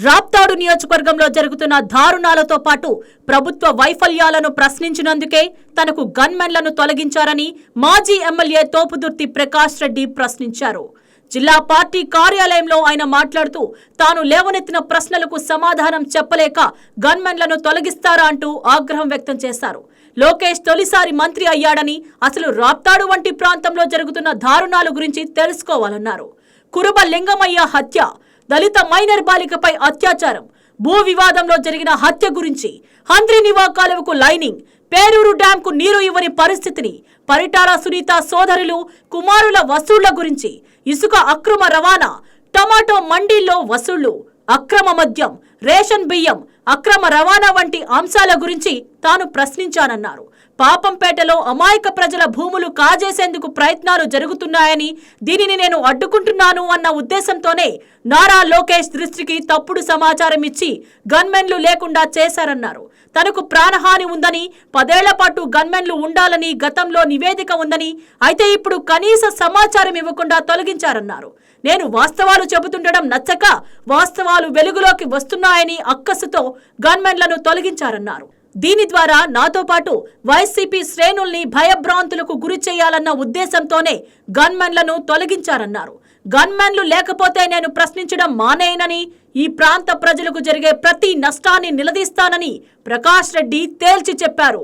రాప్తాడు నియోజకవర్గంలో జరుగుతున్న దారుణాలతో పాటు ప్రభుత్వ వైఫల్యాలను ప్రశ్నించినందుకే తనకు గన్మెన్లను తొలగించారని మాజీ ఎమ్మెల్యే తోపుదుర్తి ప్రకాష్ రెడ్డి ప్రశ్నించారు. జిల్లా పార్టీ కార్యాలయంలో ఆయన మాట్లాడుతూ తాను లేవనెత్తిన ప్రశ్నలకు సమాధానం చెప్పలేక గన్మెన్లను తొలగిస్తారా అంటూ ఆగ్రహం వ్యక్తం చేశారు. లోకేష్ తొలిసారి మంత్రి అయ్యాడని అసలు రాప్తాడు వంటి ప్రాంతంలో జరుగుతున్న దారుణాల గురించి తెలుసుకోవాలన్నారు. కురుబ లింగమయ్య హత్య, దళిత మైనర్ బాలికపై అత్యాచారం, భూ వివాదంలో జరిగిన హత్య గురించి, హంద్రీనివా కాలువకు లైనింగ్, పేరూరు డ్యాంకు నీరు ఇవ్వని పరిస్థితిని, పరిటాల సునీత సోదరులు కుమారుల వసూళ్ల గురించి, ఇసుక అక్రమ రవాణా, టమాటో మండీల్లో వసూళ్లు, అక్రమ మద్యం, రేషన్ బియ్యం అక్రమ రవాణా వంటి అంశాల గురించి తాను ప్రశ్నించానన్నారు. పాపంపేటలో అమాయక ప్రజల భూములు కాజేసేందుకు ప్రయత్నాలు జరుగుతున్నాయని, దీనిని నేను అడ్డుకుంటున్నాను అన్న ఉద్దేశంతోనే నారా లోకేష్ దృష్టికి తప్పుడు సమాచారం ఇచ్చి గన్మెన్లు లేకుండా చేశారన్నారు. తనకు ప్రాణహాని ఉందని, 10 ఏళ్ల పాటు గన్మెన్లు ఉండాలని గతంలో నివేదిక ఉందని, అయితే ఇప్పుడు కనీస సమాచారం ఇవ్వకుండా తొలగించారన్నారు. నేను వాస్తవాలు చెబుతుండడం నచ్చక వాస్తవాలు వెలుగులోకి వస్తున్నాయని అక్కసుతో గన్మెన్లను తొలగించారన్నారు. దీని ద్వారా నాతో పాటు వైసీపీ శ్రేణుల్ని భయభ్రాంతులకు గురి చేయాలన్న ఉద్దేశంతోనే గన్మెన్లను తొలగించారన్నారు. గన్మెన్లు లేకపోతే నేను ప్రశ్నించడం మానేయనని, ఈ ప్రాంత ప్రజలకు జరిగే ప్రతి నష్టాన్ని నిలదీస్తానని ప్రకాష్ రెడ్డి తేల్చి చెప్పారు.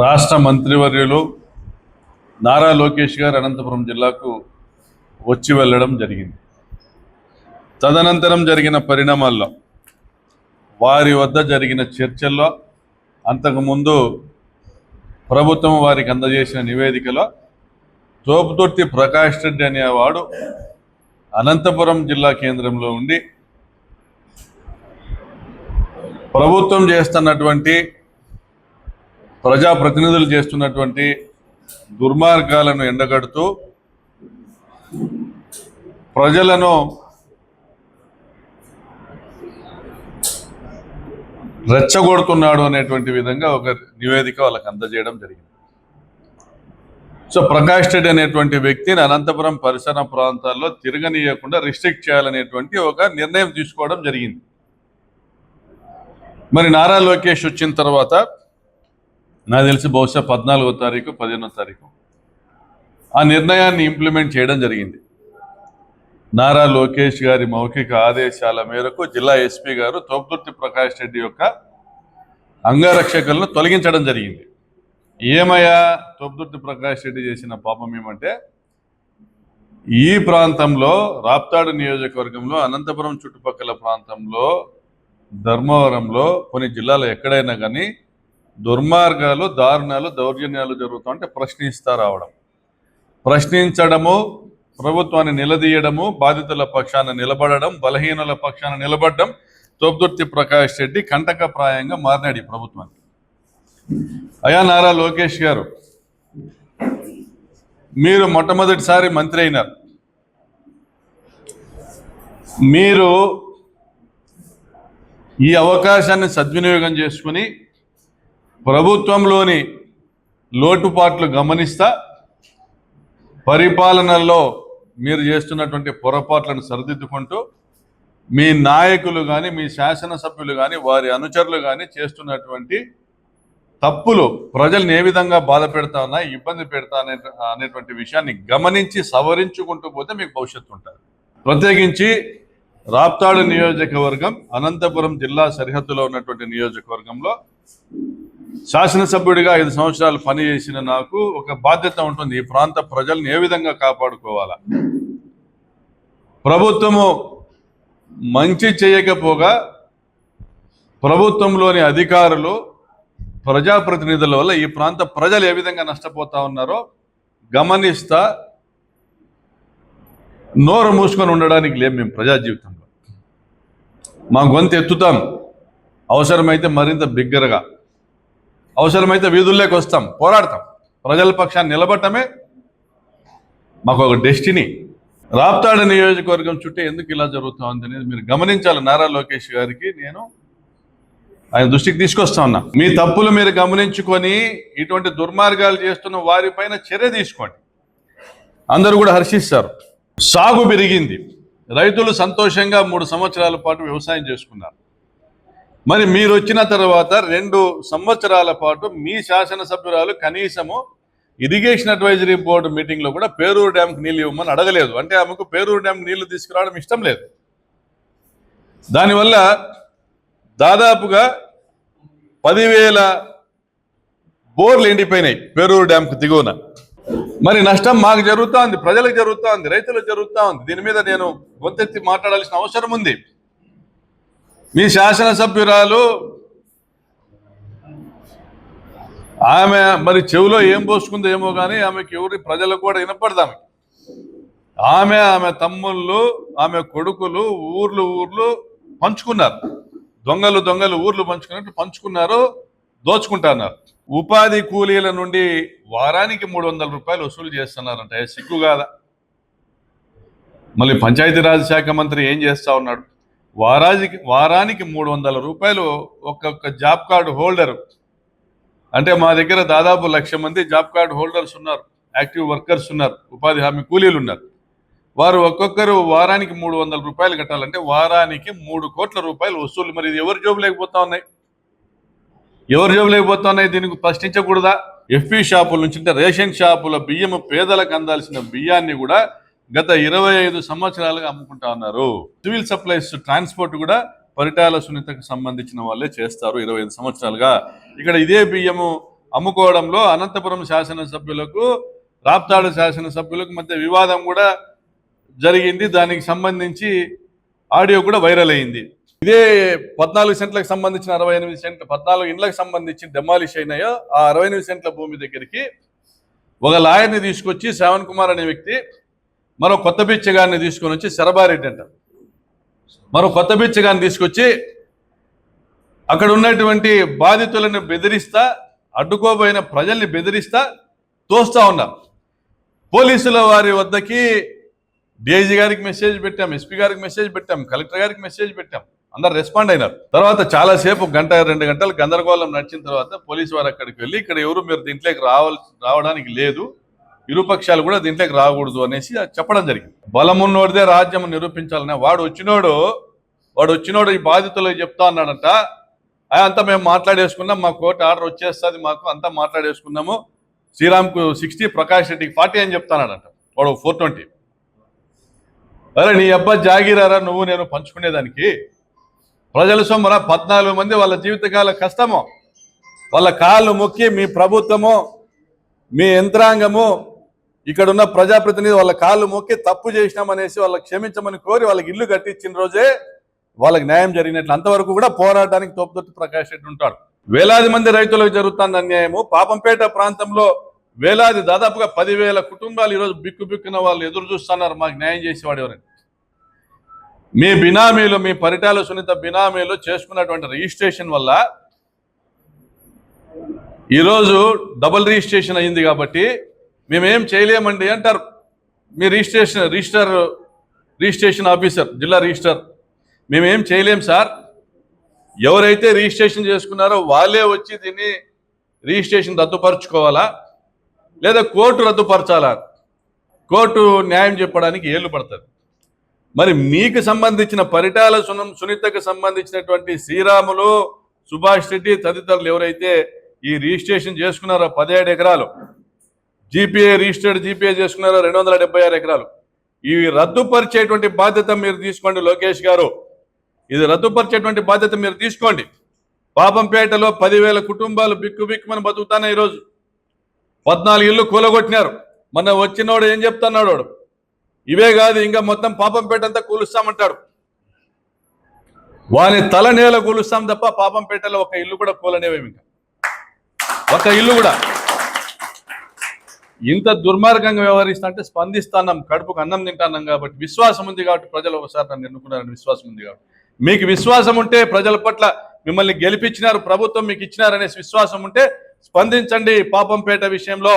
రాష్ట్ర మంత్రివర్యులు నారా లోకేష్ గారు అనంతపురం జిల్లాకు వచ్చి వెళ్ళడం జరిగింది. తదనంతరం జరిగిన పరిణామాల్లో, వారి వద్ద జరిగిన చర్చల్లో, అంతకుముందు ప్రభుత్వం వారికి అందజేసిన నివేదికలో తోపుదుర్తి ప్రకాష్ రెడ్డి అనేవాడు అనంతపురం జిల్లా కేంద్రంలో ఉండి ప్రభుత్వం చేస్తున్నటువంటి, ప్రజాప్రతినిధులు చేస్తున్నటువంటి దుర్మార్గాలను ఎండగడుతూ ప్రజలను రెచ్చగొడుతున్నాడు అనేటువంటి విధంగా ఒక నివేదిక వాళ్ళకి అందజేయడం జరిగింది. సో ప్రకాష్ రెడ్డి అనేటువంటి వ్యక్తిని అనంతపురం పరిసర ప్రాంతాల్లో తిరగనీయకుండా రిస్ట్రిక్ట్ చేయాలనేటువంటి ఒక నిర్ణయం తీసుకోవడం జరిగింది. మరి నారా లోకేష్ వచ్చిన తర్వాత నాకు తెలిసి బహుశా 14వ తారీఖు 15వ తారీఖు ఆ నిర్ణయాన్ని ఇంప్లిమెంట్ చేయడం జరిగింది. నారా లోకేష్ గారి మౌఖిక ఆదేశాల మేరకు జిల్లా ఎస్పీ గారు తోపుదుర్తి ప్రకాష్ రెడ్డి యొక్క అంగరక్షకులను తొలగించడం జరిగింది. ఏమయ్యా తోపుదుర్తి ప్రకాష్ రెడ్డి చేసిన పాపం ఏమంటే, ఈ ప్రాంతంలో రాప్తాడు నియోజకవర్గంలో, అనంతపురం చుట్టుపక్కల ప్రాంతంలో, ధర్మవరంలో, కొన్ని జిల్లాలో ఎక్కడైనా కానీ దుర్మార్గాలు, దారుణాలు, దౌర్జన్యాలు జరుగుతుంటే ప్రశ్నిస్తా రావడం, ప్రశ్నించడము, ప్రభుత్వాన్ని నిలదీయడము, బాధితుల పక్షాన నిలబడడం, బలహీనుల పక్షాన నిలబడడం తోపుదుర్తి ప్రకాష్ రెడ్డి కంటకప్రాయంగా మారినాడు ఈ ప్రభుత్వానికి. అయా నారా లోకేష్ గారు, మీరు మొట్టమొదటిసారి మంత్రి అయినారు. మీరు ఈ అవకాశాన్ని సద్వినియోగం చేసుకుని ప్రభుత్వంలోని లోటుపాట్లు గమనిస్తా, పరిపాలనలో మీరు చేస్తున్నటువంటి పొరపాట్లను సరిదిద్దుకుంటూ, మీ నాయకులు కానీ, మీ శాసనసభ్యులు కానీ, వారి అనుచరులు కానీ చేస్తున్నటువంటి తప్పులు ప్రజల్ని ఏ విధంగా బాధ పెడతా ఉన్నాయి, ఇబ్బంది పెడతా అనేటువంటి విషయాన్ని గమనించి సవరించుకుంటూ పోతే మీకు భవిష్యత్తు ఉంటుంది. ప్రత్యేకించి రాప్తాడు నియోజకవర్గం అనంతపురం జిల్లా సరిహద్దులో ఉన్నటువంటి నియోజకవర్గంలో శాసనసభ్యుడిగా 5 సంవత్సరాలు పనిచేసిన నాకు ఒక బాధ్యత ఉంటుంది. ఈ ప్రాంత ప్రజల్ని ఏ విధంగా కాపాడుకోవాలా, ప్రభుత్వము మంచి చేయకపోగా ప్రభుత్వంలోని అధికారులు, ప్రజాప్రతినిధుల వల్ల ఈ ప్రాంత ప్రజలు ఏ విధంగా నష్టపోతా ఉన్నారో గమనిస్తా నోరు మూసుకొని ఉండడానికి లేము. మేము ప్రజా జీవితంలో మా గొంతు ఎత్తుతాం, అవసరమైతే మరింత బిగ్గరగా, అవసరమైతే వీధుల్లోకి వస్తాం, పోరాడతాం. ప్రజల పక్షాన్ని నిలబడటమే మాకు ఒక డెస్టినీ. రాప్తాడు నియోజకవర్గం చుట్టూ ఎందుకు ఇలా జరుగుతుంది అనేది మీరు గమనించాలి. నారా లోకేష్ గారికి నేను ఆయన దృష్టికి తీసుకొస్తా ఉన్నా. మీ తప్పులు మీరు గమనించుకొని ఇటువంటి దుర్మార్గాలు చేస్తున్న వారిపైన చర్య తీసుకోండి. అందరూ కూడా హర్షిస్తారు. సాగు పెరిగింది, రైతులు సంతోషంగా 3 సంవత్సరాల పాటు వ్యవసాయం చేసుకున్నారు. మరి మీరు వచ్చిన తర్వాత 2 సంవత్సరాల పాటు మీ శాసనసభ్యురాలు కనీసము ఇరిగేషన్ అడ్వైజరీ బోర్డు మీటింగ్లో కూడా పేరూరు డ్యాంకి నీళ్ళు ఇవ్వమని అడగలేదు. అంటే ఆమెకు పేరూరు డ్యాంకి నీళ్లు తీసుకురావడం ఇష్టం లేదు. దానివల్ల దాదాపుగా 10,000 బోర్లు ఎండిపోయినాయి పేరూరు డ్యాంకు దిగువన. మరి నష్టం మాకు జరుగుతూ ఉంది, ప్రజలకు జరుగుతూ ఉంది, రైతులకు జరుగుతూ ఉంది. దీని మీద నేను గొంతెత్తి మాట్లాడాల్సిన అవసరం ఉంది. మీ శాసనసభ్యురాలు ఆమె మరి చెవిలో ఏం పోసుకుందో ఏమో కానీ ఆమెకి ఎవరి ప్రజలకు కూడా వినపడదామె. ఆమె తమ్ముళ్ళు, ఆమె కొడుకులు ఊర్లు పంచుకున్నారు. దొంగలు ఊర్లు పంచుకున్నట్టు పంచుకున్నారు, దోచుకుంటున్నారు. ఉపాధి కూలీల నుండి వారానికి 300 రూపాయలు వసూలు చేస్తున్నారంట. సిగ్గు కాదా? మళ్ళీ పంచాయతీరాజ్ శాఖ మంత్రి ఏం చేస్తా ఉన్నాడు? వారానికి 300 రూపాయలు ఒక్కొక్క జాబ్ కార్డు హోల్డరు. అంటే మా దగ్గర దాదాపు 1,00,000 మంది జాబ్ కార్డు హోల్డర్స్ ఉన్నారు, యాక్టివ్ వర్కర్స్ ఉన్నారు, ఉపాధి హామీ కూలీలు ఉన్నారు. వారు ఒక్కొక్కరు వారానికి 300 రూపాయలు కట్టాలంటే వారానికి 3 కోట్ల రూపాయలు వసూలు. మరి ఇది ఎవరి జోబు లేకపోతా ఉన్నాయి? దీనికి ప్రశ్నించకూడదా? ఎఫ్పి షాపుల నుంచి అంటే రేషన్ షాపుల బియ్యం పేదలకు అందాల్సిన బియ్యాన్ని కూడా గత 25 సంవత్సరాలుగా అమ్ముకుంటా ఉన్నారు. సివిల్ సప్లైస్ ట్రాన్స్పోర్ట్ కూడా పరిటాల సునీతకు సంబంధించిన వాళ్ళే చేస్తారు 25 సంవత్సరాలుగా. ఇక్కడ ఇదే బియ్యము అమ్ముకోవడంలో అనంతపురం శాసనసభ్యులకు, రాప్తాడు శాసనసభ్యులకు మధ్య వివాదం కూడా జరిగింది. దానికి సంబంధించి ఆడియో కూడా వైరల్ అయింది. ఇదే 14 సెంట్లకు సంబంధించిన 68 సెంట్లు 14 ఇండ్లకు సంబంధించి డెమాలిష్ అయినాయో ఆ 68 సెంట్ల భూమి దగ్గరికి ఒక లాయర్ని తీసుకొచ్చి శ్రవణ్ కుమార్ అనే వ్యక్తి మరో కొత్త బిచ్చగాన్ని తీసుకొని వచ్చి శరబారెడ్డి అంటారు, మరో కొత్త బిచ్చగాన్ని తీసుకొచ్చి అక్కడ ఉన్నటువంటి బాధితులను బెదిరిస్తా, అడ్డుకోబోయిన ప్రజల్ని బెదిరిస్తా తోస్తా ఉన్నారు. పోలీసుల వారి వద్దకి డిఐజీ గారికి మెసేజ్ పెట్టాం, ఎస్పీ గారికి మెసేజ్ పెట్టాం, కలెక్టర్ గారికి మెసేజ్ పెట్టాం. అందరు రెస్పాండ్ అయినారు. తర్వాత చాలాసేపు 1-2 గంటలు గందరగోళం నడిచిన తర్వాత పోలీసు వారు అక్కడికి వెళ్ళి ఇక్కడ ఎవరు మీరు దీంట్లోకి రావడానికి లేదు, ఇరుపక్షాలు కూడా దీంట్లోకి రాకూడదు అనేసి చెప్పడం జరిగింది. బలమున్నోడిదే రాజ్యం నిరూపించాలనే వాడు వచ్చినోడు ఈ బాధితులకు చెప్తా అన్నాడంట. అంతా మేము మాట్లాడేసుకున్నాం, మా కోర్టు ఆర్డర్ వచ్చేస్తుంది, మాకు అంతా మాట్లాడేసుకున్నాము, శ్రీరామ్కు 60 ప్రకాష్ రెడ్డికి 40 అని చెప్తానాడంట. వాడు 420. అరే నీ అబ్బా జాగీరారా నువ్వు నేను పంచుకునేదానికి? ప్రజల సొమ్మరా 14 మంది వాళ్ళ జీవితకాల కష్టము, వాళ్ళ కాళ్ళు మొక్కి మీ ప్రభుత్వము, మీ యంత్రాంగము, ఇక్కడున్న ప్రజాప్రతినిధి వాళ్ళ కాళ్ళు మొక్కి తప్పు చేసినామనేసి వాళ్ళకి క్షమించమని కోరి వాళ్ళకి ఇల్లు కట్టించిన రోజే వాళ్ళకి న్యాయం జరిగినట్లు. అంతవరకు కూడా పోరాటానికి తోపుదొట్టు ప్రకాష్ రెడ్డి ఉంటాడు. వేలాది మంది రైతులకు జరుగుతున్న అన్యాయము. పాపంపేట ప్రాంతంలో వేలాది దాదాపుగా 10,000 కుటుంబాలు ఈరోజు బిక్కున వాళ్ళు ఎదురు చూస్తున్నారు మాకు న్యాయం చేసేవాడు ఎవరని. మీ బినామీలు, మీ పరిటాల సునీత బినామీలు చేసుకున్నటువంటి రిజిస్ట్రేషన్ వల్ల ఈరోజు డబుల్ రిజిస్ట్రేషన్ అయింది కాబట్టి మేమేం చేయలేమండి అంటారు. మీ రిజిస్ట్రేషన్ ఆఫీసర్, జిల్లా రిజిస్టర్, మేమేం చేయలేం సార్, ఎవరైతే రిజిస్ట్రేషన్ చేసుకున్నారో వాళ్ళే వచ్చి దీన్ని రిజిస్ట్రేషన్ రద్దుపరచుకోవాలా లేదా కోర్టు రద్దుపరచాలా? కోర్టు న్యాయం చెప్పడానికి ఏళ్ళు పడుతుంది. మరి మీకు సంబంధించిన పరిటాల సునీతకు సంబంధించినటువంటి శ్రీరాములు, సుభాష్ రెడ్డి తదితరులు ఎవరైతే ఈ రిజిస్ట్రేషన్ చేసుకున్నారో 17 ఎకరాలు, రిజిస్టర్డ్ జీపీఏ చేసుకున్నారో 276 ఎకరాలు, ఇవి రద్దుపరిచేటువంటి బాధ్యత మీరు తీసుకోండి లోకేష్ గారు. ఇది రద్దుపరిచేటువంటి బాధ్యత మీరు తీసుకోండి. పాపంపేటలో 10,000 కుటుంబాలు బిక్కుమని బతుకుతానే ఈరోజు 14 ఇళ్ళు కూలగొట్టినారు. మొన్న వచ్చినోడు ఏం చెప్తున్నాడు, వాడు ఇవే కాదు ఇంకా మొత్తం పాపంపేట అంతా కూలుస్తామంటాడు. వాని తల నేల కూలుస్తాం తప్ప పాపంపేటలో ఒక ఇల్లు కూడా కూలనేవేమి, ఇంకా ఒక ఇల్లు కూడా. ఇంత దుర్మార్గంగా వ్యవహరిస్తా అంటే స్పందిస్తున్నాం, కడుపుకు అన్నం తింటున్నాం కాబట్టి విశ్వాసం ఉంది కాబట్టి ప్రజలు ఒకసారి నన్ను ఎన్నుకున్నారని విశ్వాసం ఉంది కాబట్టి. మీకు విశ్వాసం ఉంటే, ప్రజల పట్ల మిమ్మల్ని గెలిపించినారు, ప్రభుత్వం మీకు ఇచ్చినారనే విశ్వాసం ఉంటే స్పందించండి. పాపంపేట విషయంలో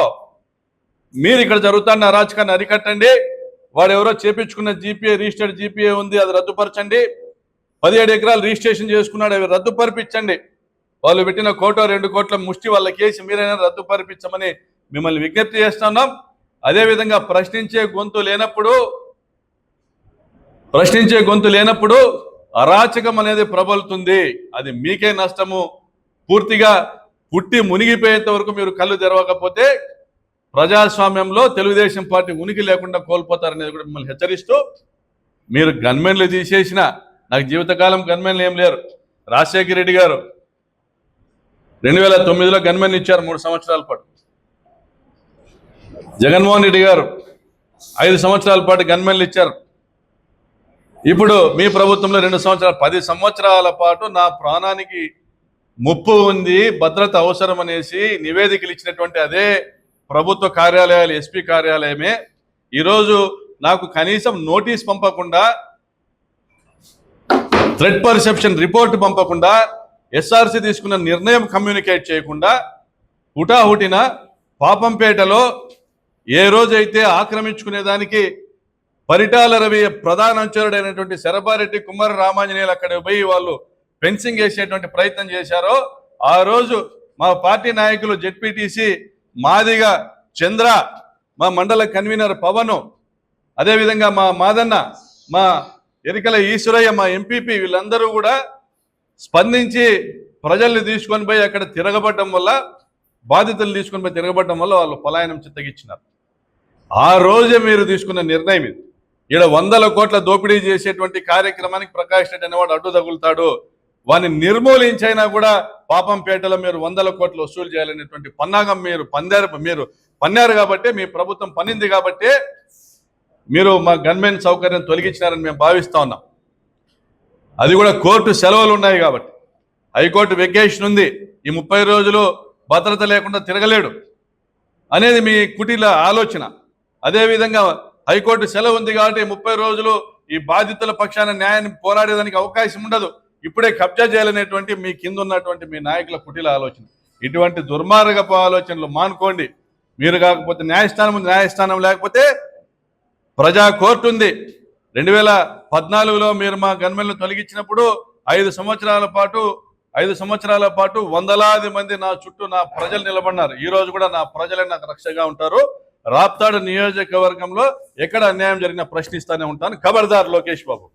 మీరు ఇక్కడ జరుగుతున్న అరాచకాన్ని అరికట్టండి. వాడు ఎవరో చేపించుకున్న రిజిస్టర్డ్ జీపీఏ ఉంది, అది రద్దుపరచండి. 17 ఎకరాలు రిజిస్ట్రేషన్ చేసుకున్నాడు, అవి రద్దుపరిపించండి. వాళ్ళు పెట్టిన 1-2 కోట్ల ముష్టి వాళ్ళ కేసు మీరైనా రద్దుపరిపించమని మిమ్మల్ని విజ్ఞప్తి చేస్తున్నాం. అదేవిధంగా ప్రశ్నించే గొంతు లేనప్పుడు ప్రశ్నించే గొంతు లేనప్పుడు అరాచకం అనేది ప్రబలుతుంది. అది మీకే నష్టము. పూర్తిగా పుట్టి మునిగిపోయేంత వరకు మీరు కళ్ళు తెరవకపోతే ప్రజాస్వామ్యంలో తెలుగుదేశం పార్టీ ఉనికి లేకుండా కోల్పోతారనేది కూడా మిమ్మల్ని హెచ్చరిస్తూ, మీరు గన్మెన్లు తీసేసిన, నాకు జీవితకాలం గన్మెన్లు ఏం లేరు. రాజశేఖర రెడ్డి గారు 2009లో గన్మెన్ ఇచ్చారు 3 సంవత్సరాల పాటు. జగన్మోహన్ రెడ్డి గారు 5 సంవత్సరాల పాటు గన్మెన్లు ఇచ్చారు. ఇప్పుడు మీ ప్రభుత్వంలో 2 సంవత్సరాలు, 10 సంవత్సరాల పాటు నా ప్రాణానికి ముప్పు ఉంది, భద్రత అవసరం అనేసి నివేదికలు ఇచ్చినటువంటి అదే ప్రభుత్వ కార్యాలయాలు, ఎస్పీ కార్యాలయమే ఈరోజు నాకు కనీసం నోటీస్ పంపకుండా, థ్రెట్ పర్సెప్షన్ రిపోర్ట్ పంపకుండా, ఎస్ఆర్సీ తీసుకున్న నిర్ణయం కమ్యూనికేట్ చేయకుండా హుటాహుటిన పాపంపేటలో ఏ రోజైతే ఆక్రమించుకునేదానికి పరిటాల రవి ప్రధాన అనుచరుడైనటువంటి శరభారెడ్డి, కుమార రామాంజనేయులు అక్కడ పోయి వాళ్ళు ఫెన్సింగ్ వేసేటువంటి ప్రయత్నం చేశారో, ఆ రోజు మా పార్టీ నాయకులు జెడ్పీటీసీ మాదిగా చంద్ర, మా మండల కన్వీనర్ పవను, అదేవిధంగా మా మాదన్న, మా ఎరికల ఈశ్వరయ్య, మా ఎంపీపీ, వీళ్ళందరూ కూడా స్పందించి ప్రజల్ని తీసుకొని పోయి అక్కడ తిరగబడడం వల్ల, బాధితులు తీసుకొని పోయి తిరగబడడం వల్ల వాళ్ళు పలాయనం చిత్తగిచ్చినారు. ఆ రోజే మీరు తీసుకున్న నిర్ణయం ఇది. ఈడ 100 కోట్ల దోపిడీ చేసేటువంటి కార్యక్రమానికి ప్రకాష్ రెడ్డి అనేవాడు అడ్డు తగులుతాడు, వాడిని నిర్మూలించైనా కూడా పాపంపేటలో మీరు 100 కోట్లు వసూలు చేయాలనేటువంటి పన్నాగం మీరు పన్నారు కాబట్టి, మీ ప్రభుత్వం పనింది కాబట్టి మీరు మా గన్మెన్ సౌకర్యం తొలగించినారని మేము భావిస్తా ఉన్నాం. అది కూడా కోర్టు సెలవులు ఉన్నాయి కాబట్టి, హైకోర్టు వెకేషన్ ఉంది, ఈ 30 రోజులు భద్రత లేకుండా తిరగలేడు అనేది మీ కుటీల ఆలోచన. అదేవిధంగా హైకోర్టు సెలవు ఉంది కాబట్టి 30 రోజులు ఈ బాధితుల పక్షాన న్యాయాన్ని పోరాడేదానికి అవకాశం ఉండదు, ఇప్పుడే కబ్జా చేయాలనేటువంటి మీ కింద ఉన్నటువంటి మీ నాయకుల కుటీల ఆలోచన. ఇటువంటి దుర్మార్గపు ఆలోచనలు మానుకోండి. మీరు కాకపోతే న్యాయస్థానం ఉంది, న్యాయస్థానం లేకపోతే ప్రజా కోర్టు ఉంది. 2014లో మీరు మా గన్మెన్లు తొలగించినప్పుడు 5 సంవత్సరాల పాటు వందలాది మంది నా చుట్టూ నా ప్రజలు నిలబడినారు. ఈ రోజు కూడా నా ప్రజలే నాకు రక్షగా ఉంటారు. రాప్తాడు నియోజకవర్గంలో ఎక్కడ అన్యాయం జరిగినా ప్రశ్నిస్తానే ఉంటాను. ఖబర్దార్ లోకేష్ బాబు.